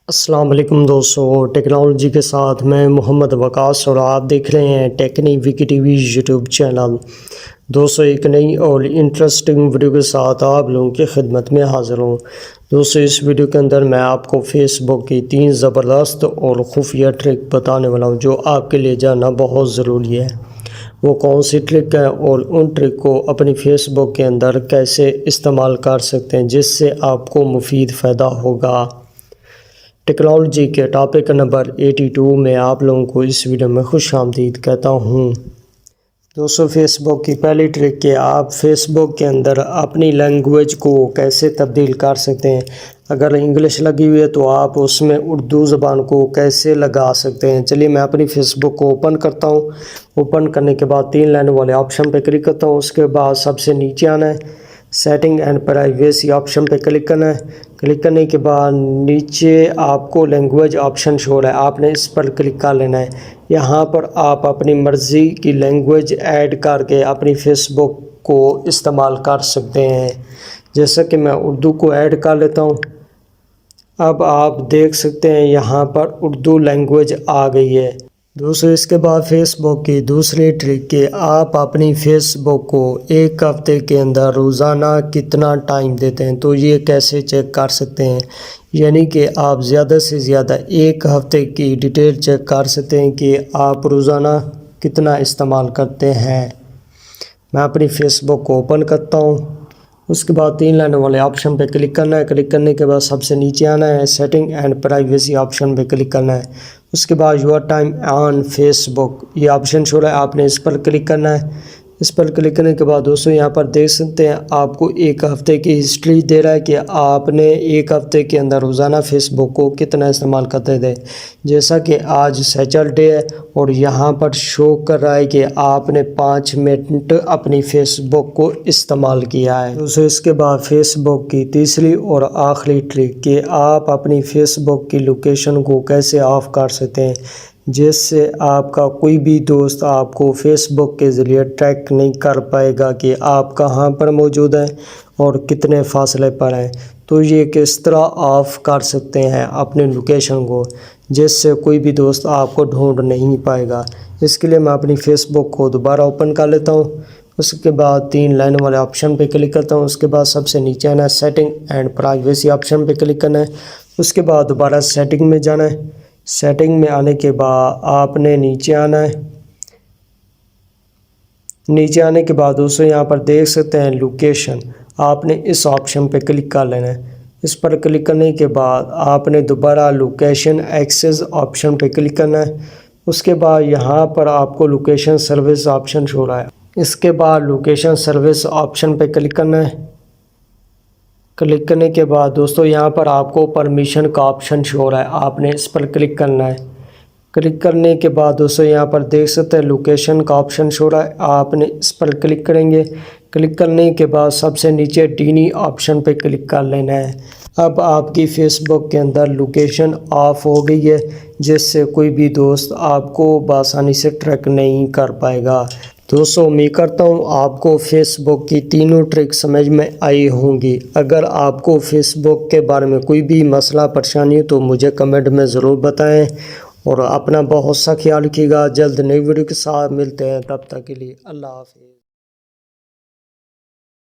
السلام علیکم دوستو، ٹیکنالوجی کے ساتھ میں محمد وقاص اور آپ دیکھ رہے ہیں ٹیکنی وکی ٹی وی یوٹیوب چینل۔ دوستو ایک نئی اور انٹرسٹنگ ویڈیو کے ساتھ آپ لوگوں کی خدمت میں حاضر ہوں۔ دوستو اس ویڈیو کے اندر میں آپ کو فیس بک کی 3 زبردست اور خفیہ ٹرک بتانے والا ہوں جو آپ کے لیے جاننا بہت ضروری ہے۔ وہ کون سی ٹرک ہے اور ان ٹرک کو اپنی فیس بک کے اندر کیسے استعمال کر سکتے ہیں جس سے آپ کو مفید فائدہ ہوگا۔ ٹیکنالوجی کے ٹاپک نمبر 82 میں آپ لوگوں کو اس ویڈیو میں خوش آمدید کہتا ہوں۔ دوستو فیس بک کی پہلی ٹرک کہ آپ فیس بک کے اندر اپنی لینگویج کو کیسے تبدیل کر سکتے ہیں۔ اگر انگلش لگی ہوئی ہے تو آپ اس میں اردو زبان کو کیسے لگا سکتے ہیں۔ چلیے میں اپنی فیس بک کو اوپن کرتا ہوں۔ اوپن کرنے کے بعد 3 لائن والے آپشن پہ کلک کرتا ہوں۔ اس کے بعد سب سے نیچے آنا ہے، سیٹنگ اینڈ پرائیویسی آپشن پہ کلک کرنا ہے۔ کلک کرنے کے بعد نیچے آپ کو لینگویج آپشن شو ہو رہا ہے، آپ نے اس پر کلک کر لینا ہے۔ یہاں پر آپ اپنی مرضی کی لینگویج ایڈ کر کے اپنی فیس بک کو استعمال کر سکتے ہیں، جیسا کہ میں اردو کو ایڈ کر لیتا ہوں۔ اب آپ دیکھ سکتے ہیں یہاں پر اردو لینگویج آ گئی ہے۔ دوستو اس کے بعد فیس بک کی دوسری ٹرک کہ آپ اپنی فیس بک کو ایک ہفتے کے اندر روزانہ کتنا ٹائم دیتے ہیں، تو یہ کیسے چیک کر سکتے ہیں۔ یعنی کہ آپ زیادہ سے زیادہ ایک ہفتے کی ڈیٹیل چیک کر سکتے ہیں کہ آپ روزانہ کتنا استعمال کرتے ہیں۔ میں اپنی فیس بک کو اوپن کرتا ہوں۔ اس کے بعد 3 لائن والے آپشن پہ کلک کرنا ہے۔ کلک کرنے کے بعد سب سے نیچے آنا ہے، سیٹنگ اینڈ پرائیویسی آپشن پہ کلک کرنا ہے۔ اس کے بعد یور ٹائم آن فیس بک یہ آپشن شو رہا ہے، آپ نے اس پر کلک کرنا ہے۔ اس پر کلک کرنے کے بعد دوستو یہاں پر دیکھ سکتے ہیں آپ کو ایک ہفتے کی ہسٹری دے رہا ہے کہ آپ نے ایک ہفتے کے اندر روزانہ فیس بک کو کتنا استعمال کرتے تھے۔ جیسا کہ آج سیٹرڈے ہے اور یہاں پر شو کر رہا ہے کہ آپ نے 5 منٹ اپنی فیس بک کو استعمال کیا ہے۔ دوستو اس کے بعد فیس بک کی تیسری اور آخری ٹرک کہ آپ اپنی فیس بک کی لوکیشن کو کیسے آف کر سکتے ہیں، جس سے آپ کا کوئی بھی دوست آپ کو فیس بک کے ذریعے ٹریک نہیں کر پائے گا کہ آپ کہاں پر موجود ہیں اور کتنے فاصلے پر ہیں۔ تو یہ کس طرح آف کر سکتے ہیں اپنی لوکیشن کو، جس سے کوئی بھی دوست آپ کو ڈھونڈ نہیں پائے گا۔ اس کے لیے میں اپنی فیس بک کو دوبارہ اوپن کر لیتا ہوں۔ اس کے بعد 3 لائن والے آپشن پہ کلک کرتا ہوں۔ اس کے بعد سب سے نیچے آنا ہے، سیٹنگ اینڈ پرائیویسی آپشن پہ کلک کرنا ہے۔ اس کے بعد دوبارہ سیٹنگ میں جانا ہے۔ سیٹنگ میں آنے کے بعد آپ نے نیچے آنا ہے۔ نیچے آنے کے بعد دوستو یہاں پر دیکھ سکتے ہیں لوکیشن، آپ نے اس آپشن پہ کلک کر لینا ہے۔ اس پر کلک کرنے کے بعد آپ نے دوبارہ لوکیشن ایکسس آپشن پہ کلک کرنا ہے۔ اس کے بعد یہاں پر آپ کو لوکیشن سروس آپشن شو ہو رہا ہے، اس کے بعد لوکیشن سروس آپشن پہ کلک کرنا ہے۔ کلک کرنے کے بعد دوستو یہاں پر آپ کو پرمیشن کا آپشن شو ہو رہا ہے، آپ نے اس پر کلک کرنا ہے۔ کلک کرنے کے بعد دوستو یہاں پر دیکھ سکتے ہیں لوکیشن کا آپشن شو ہو رہا ہے، آپ نے اس پر کلک کریں گے۔ کلک کرنے کے بعد سب سے نیچے ڈینی آپشن پہ کلک کر لینا ہے۔ اب آپ کی فیس بک کے اندر لوکیشن آف ہو گئی ہے، جس سے کوئی بھی دوست آپ کو بآسانی سے ٹریک نہیں کر پائے گا۔ دوستو امید کرتا ہوں آپ کو فیس بک کی تینوں ٹرک سمجھ میں آئی ہوں گی۔ اگر آپ کو فیس بک کے بارے میں کوئی بھی مسئلہ پریشانی ہو تو مجھے کمنٹ میں ضرور بتائیں، اور اپنا بہت سا خیال رکھیے گا۔ جلد نئی ویڈیو کے ساتھ ملتے ہیں، تب تک کے لیے اللہ حافظ۔